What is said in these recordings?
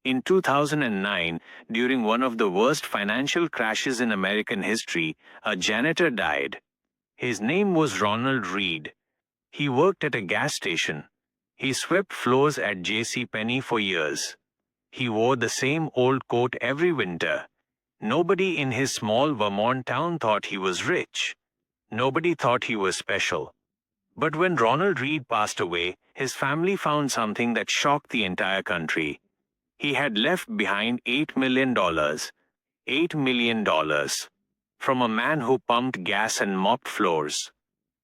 In 2009, during one of the worst financial crashes in American history, a janitor died. His name was Ronald Reed. He worked at a gas station. He swept floors at J.C. Penney for years. He wore the same old coat every winter. Nobody in his small Vermont town thought he was rich. Nobody thought he was special. But when Ronald Reed passed away, his family found something that shocked the entire country. He had left behind $8 million. $8 million. From a man who pumped gas and mopped floors.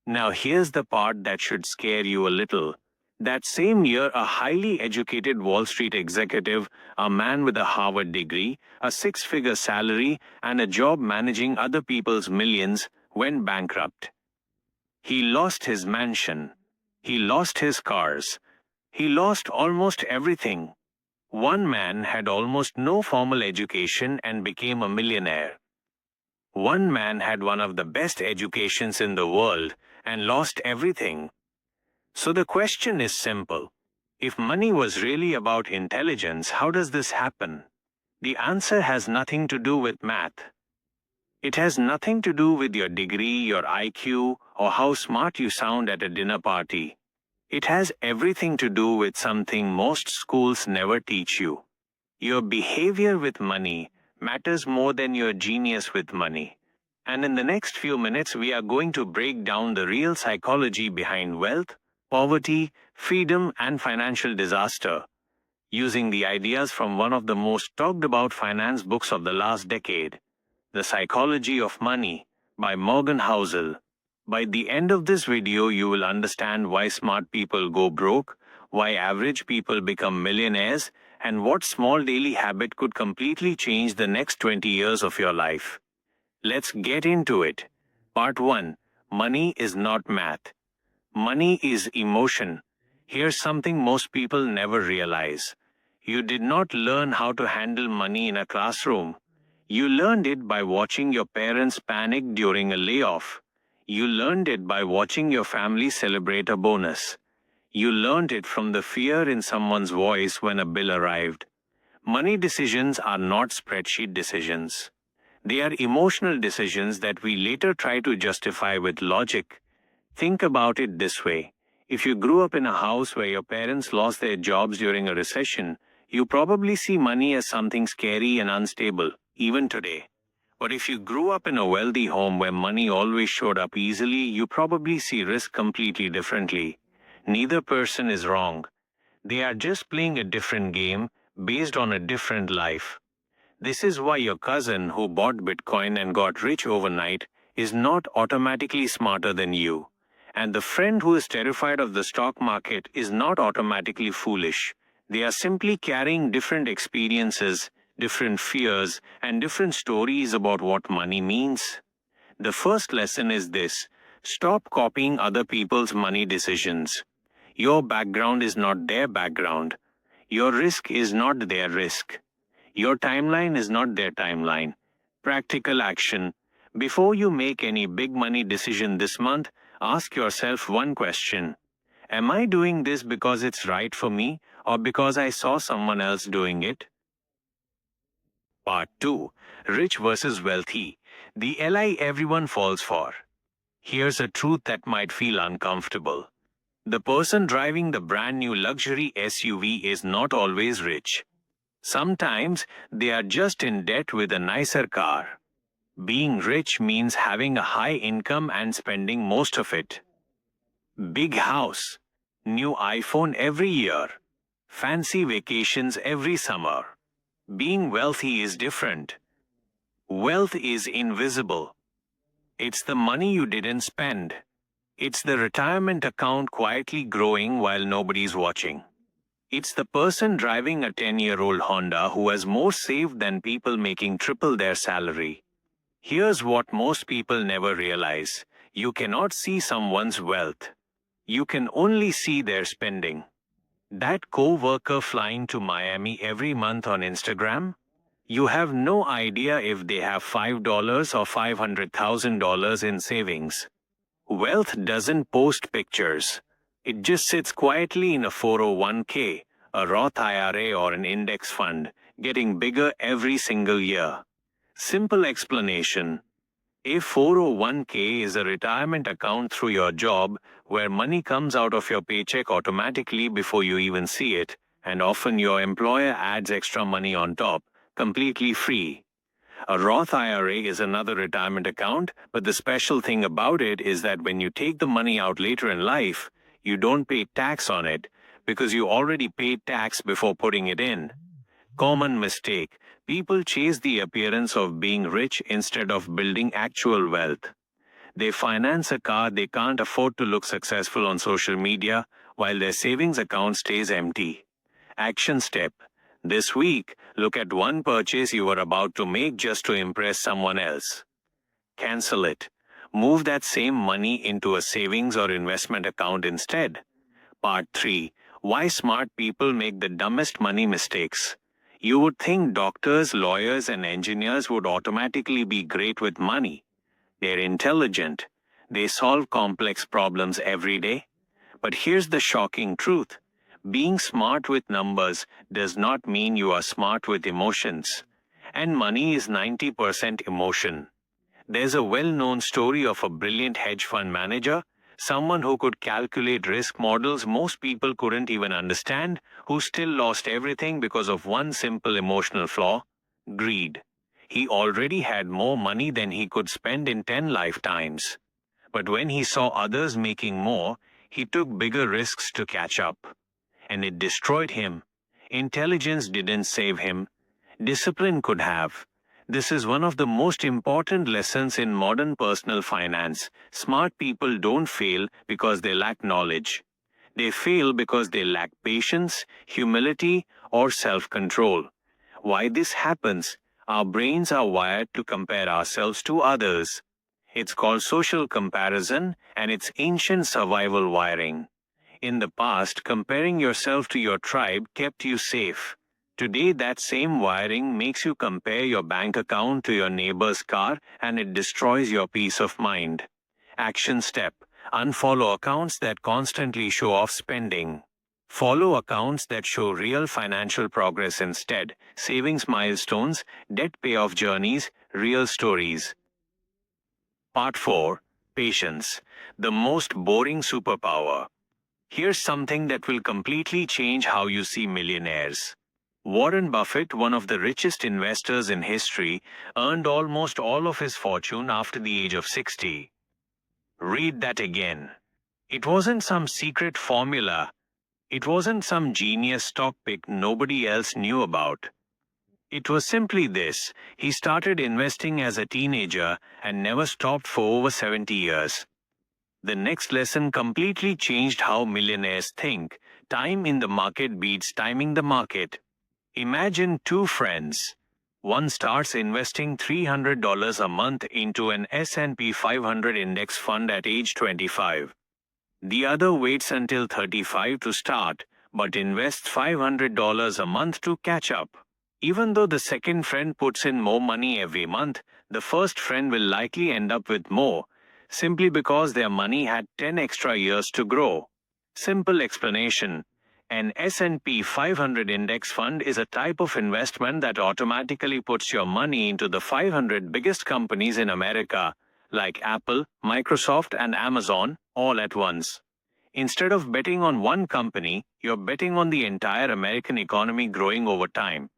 Now here's the part that should scare you a little. That same year, a highly educated Wall Street executive, a man with a Harvard degree, a six-figure salary, and a job managing other people's millions, went bankrupt. He lost his mansion. He lost his cars. He lost almost everything. One man had almost no formal education and became a millionaire. One man had one of the best educations in the world and lost everything. So the question is simple. If money was really about intelligence, how does this happen? The answer has nothing to do with math. It has nothing to do with your degree, your IQ, or how smart you sound at a dinner party. It has everything to do with something most schools never teach you. Your behavior with money matters more than your genius with money. And in the next few minutes, we are going to break down the real psychology behind wealth, poverty, freedom, and financial disaster, using the ideas from one of the most talked about finance books of the last decade, The Psychology of Money, by Morgan Housel. By the end of this video, you will understand why smart people go broke, why average people become millionaires, and what small daily habit could completely change the next 20 years of your life. Let's get into it. Part 1. Money is not math. Money is emotion. Here's something most people never realize. You did not learn how to handle money in a classroom. You learned it by watching your parents panic during a layoff. You learned it by watching your family celebrate a bonus. You learned it from the fear in someone's voice when a bill arrived. Money decisions are not spreadsheet decisions. They are emotional decisions that we later try to justify with logic. Think about it this way. If you grew up in a house where your parents lost their jobs during a recession, you probably see money as something scary and unstable, even today. But if you grew up in a wealthy home where money always showed up easily, you probably see risk completely differently. Neither person is wrong. They are just playing a different game based on a different life. This is why your cousin who bought Bitcoin and got rich overnight is not automatically smarter than you. And the friend who is terrified of the stock market is not automatically foolish. They are simply carrying different experiences, different fears, and different stories about what money means. The first lesson is this: stop copying other people's money decisions. Your background is not their background. Your risk is not their risk. Your timeline is not their timeline. Practical action. Before you make any big money decision this month, ask yourself one question. Am I doing this because it's right for me or because I saw someone else doing it? Part 2. Rich versus wealthy. The lie everyone falls for. Here's a truth that might feel uncomfortable. The person driving the brand new luxury SUV is not always rich. Sometimes they are just in debt with a nicer car. Being rich means having a high income and spending most of it. Big house, new iPhone every year, fancy vacations every summer. Being wealthy is different. Wealth is invisible. It's the money you didn't spend. It's the retirement account quietly growing while nobody's watching. It's the person driving a 10-year-old Honda who has more saved than people making triple their salary. Here's what most people never realize. You cannot see someone's wealth. You can only see their spending. That co-worker flying to Miami every month on Instagram? You have no idea if they have $5 or $500,000 in savings. Wealth doesn't post pictures. It just sits quietly in a 401k, a Roth IRA or an index fund, getting bigger every single year. Simple explanation. A 401k is a retirement account through your job where money comes out of your paycheck automatically before you even see it, and often your employer adds extra money on top, completely free. A Roth IRA is another retirement account, but the special thing about it is that when you take the money out later in life, you don't pay tax on it because you already paid tax before putting it in. Common mistake. People chase the appearance of being rich instead of building actual wealth. They finance a car they can't afford to look successful on social media while their savings account stays empty. Action step. This week, look at one purchase you were about to make just to impress someone else. Cancel it. Move that same money into a savings or investment account instead. Part 3. Why smart people make the dumbest money mistakes. You would think doctors, lawyers, and engineers would automatically be great with money. They're intelligent. They solve complex problems every day. But here's the shocking truth. Being smart with numbers does not mean you are smart with emotions. And money is 90% emotion. There's a well-known story of a brilliant hedge fund manager, someone who could calculate risk models most people couldn't even understand, who still lost everything because of one simple emotional flaw: greed. He already had more money than he could spend in 10 lifetimes. But when he saw others making more, he took bigger risks to catch up. And it destroyed him. Intelligence didn't save him. Discipline could have. This is one of the most important lessons in modern personal finance. Smart people don't fail because they lack knowledge. They fail because they lack patience, humility, or self-control. Why this happens? Our brains are wired to compare ourselves to others. It's called social comparison, and it's ancient survival wiring. In the past, comparing yourself to your tribe kept you safe. Today, that same wiring makes you compare your bank account to your neighbor's car, and it destroys your peace of mind. Action step. Unfollow accounts that constantly show off spending. Follow accounts that show real financial progress instead: savings milestones, debt payoff journeys, real stories. Part 4. Patience. The most boring superpower. Here's something that will completely change how you see millionaires. Warren Buffett, one of the richest investors in history, earned almost all of his fortune after the age of 60. Read that again. It wasn't some secret formula. It wasn't some genius stock pick nobody else knew about. It was simply this: he started investing as a teenager and never stopped for over 70 years. The next lesson completely changed how millionaires think. Time in the market beats timing the market. Imagine two friends. One starts investing $300 a month into an S&P 500 index fund at age 25. The other waits until 35 to start, but invests $500 a month to catch up. Even though the second friend puts in more money every month, the first friend will likely end up with more, simply because their money had 10 extra years to grow. Simple explanation. An S&P 500 index fund is a type of investment that automatically puts your money into the 500 biggest companies in America, like Apple, Microsoft, and Amazon, all at once. Instead of betting on one company, you're betting on the entire American economy growing over time.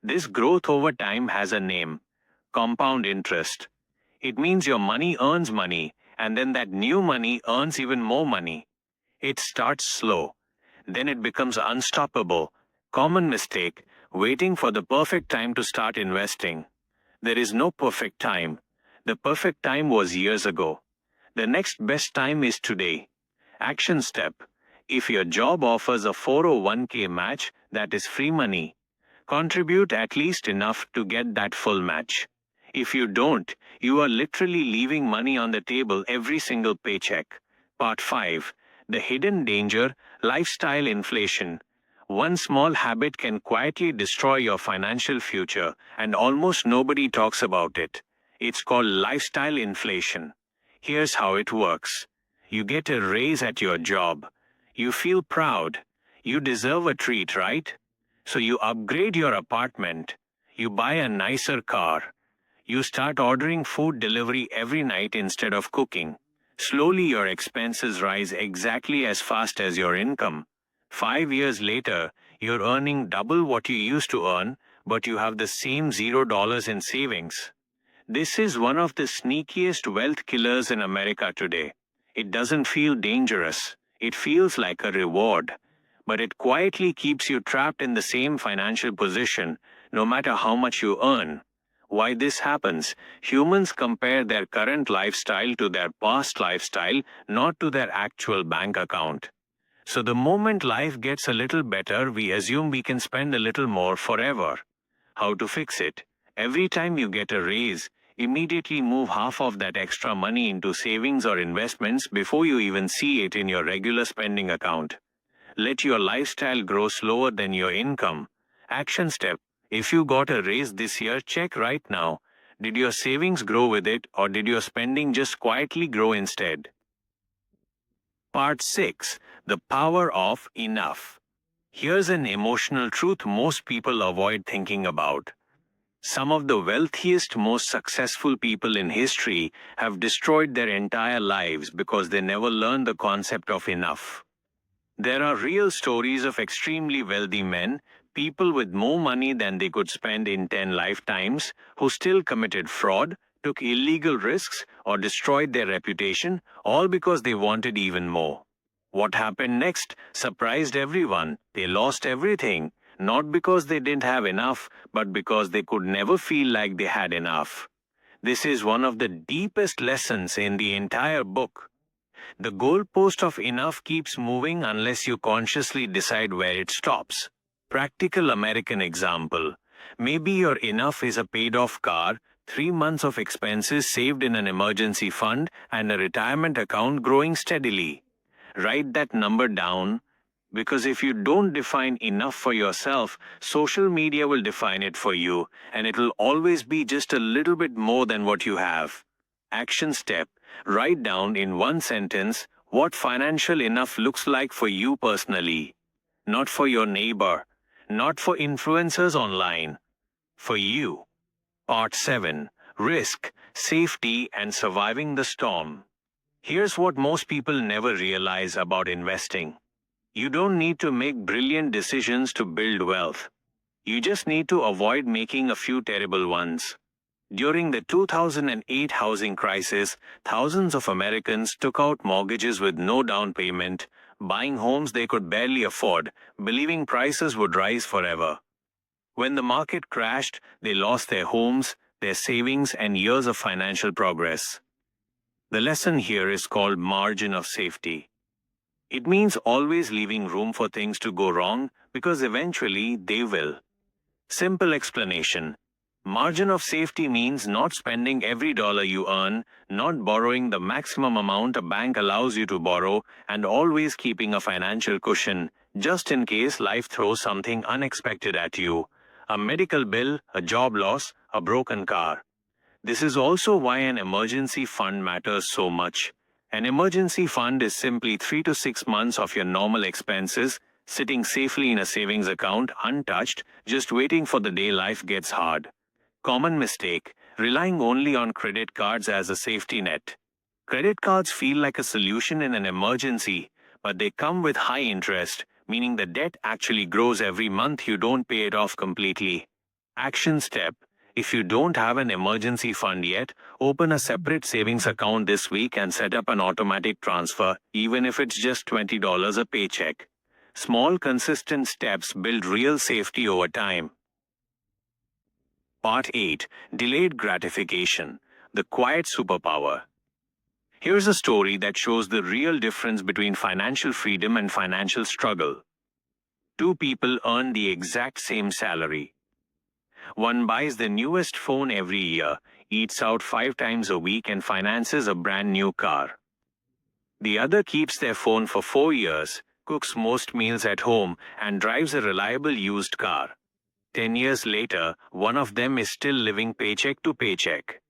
This growth over time has a name: compound interest. It means your money earns money, and then that new money earns even more money. It starts slow. Then it becomes unstoppable. Common mistake: waiting for the perfect time to start investing. There is no perfect time. The perfect time was years ago. The next best time is today. Action step. If your job offers a 401k match, that is free money. Contribute at least enough to get that full match. If you don't, you are literally leaving money on the table every single paycheck. Part 5. The hidden danger: lifestyle inflation. One small habit can quietly destroy your financial future, and almost nobody talks about it. It's called lifestyle inflation. Here's how it works. You get a raise at your job. You feel proud. You deserve a treat, right? So you upgrade your apartment. You buy a nicer car. You start ordering food delivery every night instead of cooking. Slowly your expenses rise exactly as fast as your income. 5 years later, you're earning double what you used to earn, but you have the same $0 in savings. This is one of the sneakiest wealth killers in America today. It doesn't feel dangerous. It feels like a reward. But it quietly keeps you trapped in the same financial position, no matter how much you earn. Why this happens? Humans compare their current lifestyle to their past lifestyle, not to their actual bank account. So the moment life gets a little better, we assume we can spend a little more forever. How to fix it? Every time you get a raise, immediately move half of that extra money into savings or investments before you even see it in your regular spending account. Let your lifestyle grow slower than your income. Action step. If you got a raise this year, check right now. Did your savings grow with it, or did your spending just quietly grow instead? Part 6. The Power of Enough. Here's an emotional truth most people avoid thinking about. Some of the wealthiest, most successful people in history have destroyed their entire lives because they never learned the concept of enough. There are real stories of extremely wealthy men, people with more money than they could spend in 10 lifetimes, who still committed fraud, took illegal risks, or destroyed their reputation, all because they wanted even more. What happened next surprised everyone. They lost everything, not because they didn't have enough, but because they could never feel like they had enough. This is one of the deepest lessons in the entire book. The goalpost of enough keeps moving unless you consciously decide where it stops. Practical American example. Maybe your enough is a paid-off car, 3 months of expenses saved in an emergency fund, and a retirement account growing steadily. Write that number down, because if you don't define enough for yourself, social media will define it for you, and it'll always be just a little bit more than what you have. Action step. Write down in one sentence what financial enough looks like for you personally. Not for your neighbor. Not for influencers online. For you. Part 7. Risk, Safety, and Surviving the Storm. Here's what most people never realize about investing. You don't need to make brilliant decisions to build wealth. You just need to avoid making a few terrible ones. During the 2008 housing crisis, thousands of Americans took out mortgages with no down payment, buying homes they could barely afford, believing prices would rise forever. When the market crashed, they lost their homes, their savings, and years of financial progress. The lesson here is called margin of safety. It means always leaving room for things to go wrong, because eventually they will. Simple explanation. Margin of safety means not spending every dollar you earn, not borrowing the maximum amount a bank allows you to borrow, and always keeping a financial cushion, just in case life throws something unexpected at you. A medical bill, a job loss, a broken car. This is also why an emergency fund matters so much. An emergency fund is simply 3 to 6 months of your normal expenses, sitting safely in a savings account, untouched, just waiting for the day life gets hard. Common mistake, relying only on credit cards as a safety net. Credit cards feel like a solution in an emergency, but they come with high interest, meaning the debt actually grows every month you don't pay it off completely. Action step. If you don't have an emergency fund yet, open a separate savings account this week and set up an automatic transfer, even if it's just $20 a paycheck. Small, consistent steps build real safety over time. Part 8. Delayed Gratification, the Quiet Superpower. Here's a story that shows the real difference between financial freedom and financial struggle. Two people earn the exact same salary. One buys the newest phone every year, eats out 5 times a week, and finances a brand new car. The other keeps their phone for 4 years, cooks most meals at home, and drives a reliable used car. 10 years later, one of them is still living paycheck to paycheck.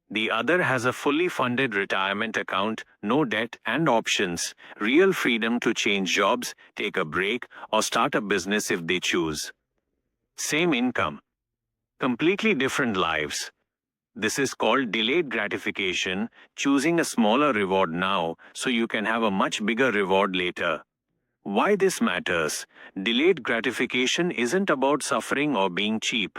The other has a fully funded retirement account, no debt, and options, real freedom to change jobs, take a break, or start a business if they choose. Same income, completely different lives. This is called delayed gratification, choosing a smaller reward now so you can have a much bigger reward later. Why this matters? Delayed gratification isn't about suffering or being cheap.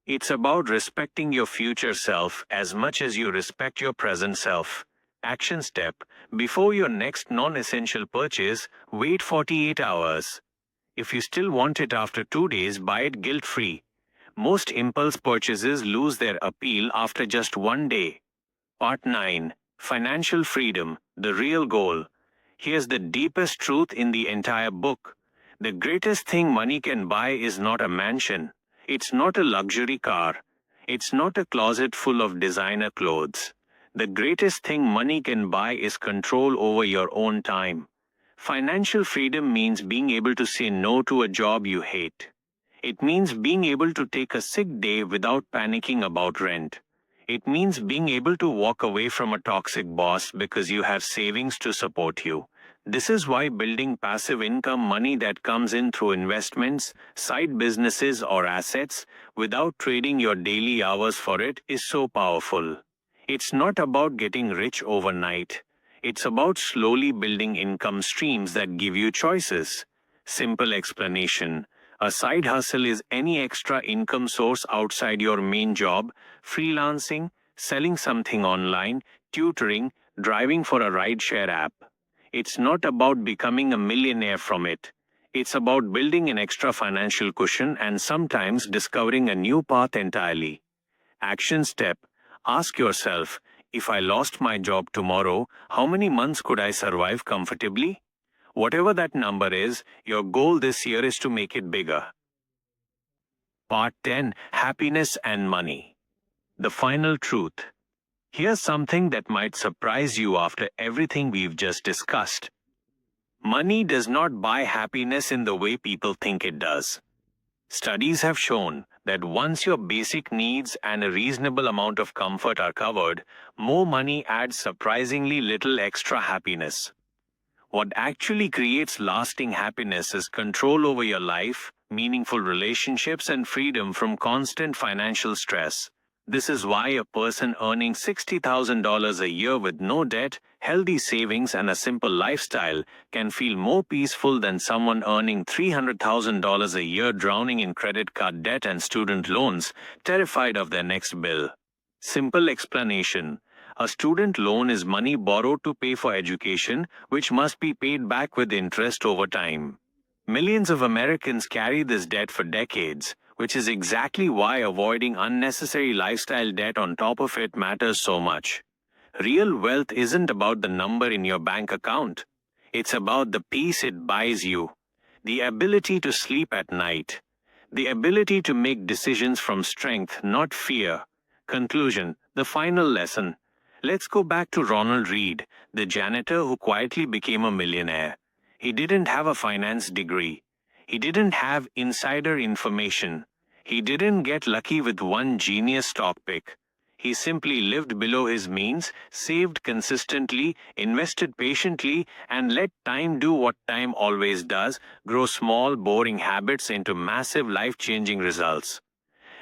It's about respecting your future self as much as you respect your present self. Action step: before your next non-essential purchase, wait 48 hours. If you still want it after 2 days, buy it guilt-free. Most impulse purchases lose their appeal after just 1 day. Part 9. Financial Freedom, the Real Goal. Here's the deepest truth in the entire book. The greatest thing money can buy is not a mansion. It's not a luxury car. It's not a closet full of designer clothes. The greatest thing money can buy is control over your own time. Financial freedom means being able to say no to a job you hate. It means being able to take a sick day without panicking about rent. It means being able to walk away from a toxic boss because you have savings to support you. This is why building passive income, money that comes in through investments, side businesses, or assets, without trading your daily hours for it, is so powerful. It's not about getting rich overnight. It's about slowly building income streams that give you choices. Simple explanation. A side hustle is any extra income source outside your main job: freelancing, selling something online, tutoring, driving for a rideshare app. It's not about becoming a millionaire from it. It's about building an extra financial cushion and sometimes discovering a new path entirely. Action step: ask yourself, if I lost my job tomorrow, how many months could I survive comfortably? Whatever that number is, your goal this year is to make it bigger. Part 10. Happiness and Money. The Final Truth. Here's something that might surprise you after everything we've just discussed. Money does not buy happiness in the way people think it does. Studies have shown that once your basic needs and a reasonable amount of comfort are covered, more money adds surprisingly little extra happiness. What actually creates lasting happiness is control over your life, meaningful relationships, and freedom from constant financial stress. This is why a person earning $60,000 a year with no debt, healthy savings, and a simple lifestyle can feel more peaceful than someone earning $300,000 a year drowning in credit card debt and student loans, terrified of their next bill. Simple explanation. A student loan is money borrowed to pay for education, which must be paid back with interest over time. Millions of Americans carry this debt for decades, which is exactly why avoiding unnecessary lifestyle debt on top of it matters so much. Real wealth isn't about the number in your bank account. It's about the peace it buys you, the ability to sleep at night, the ability to make decisions from strength, not fear. Conclusion. The final lesson. Let's go back to Ronald Reed, the janitor who quietly became a millionaire. He didn't have a finance degree. He didn't have insider information. He didn't get lucky with one genius stock pick. He simply lived below his means, saved consistently, invested patiently, and let time do what time always does: grow small, boring habits into massive, life-changing results.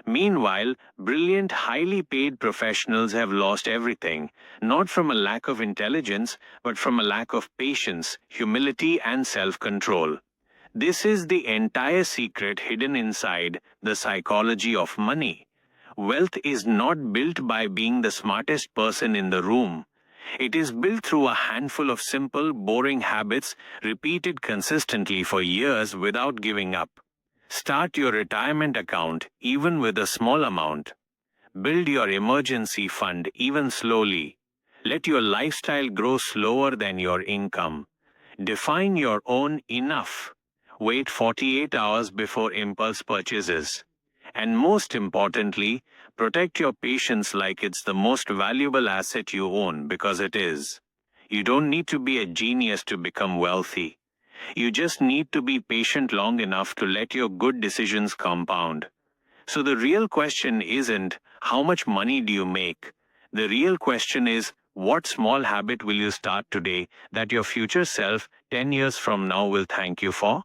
Meanwhile, brilliant, highly paid professionals have lost everything, not from a lack of intelligence, but from a lack of patience, humility, and self-control. This is the entire secret hidden inside the psychology of money. Wealth is not built by being the smartest person in the room. It is built through a handful of simple, boring habits repeated consistently for years without giving up. Start your retirement account, even with a small amount. Build your emergency fund, even slowly. Let your lifestyle grow slower than your income. Define your own enough. Wait 48 hours before impulse purchases. And most importantly, protect your patience like it's the most valuable asset you own, because it is. You don't need to be a genius to become wealthy. You just need to be patient long enough to let your good decisions compound. So the real question isn't how much money do you make? The real question is, what small habit will you start today that your future self 10 years from now will thank you for?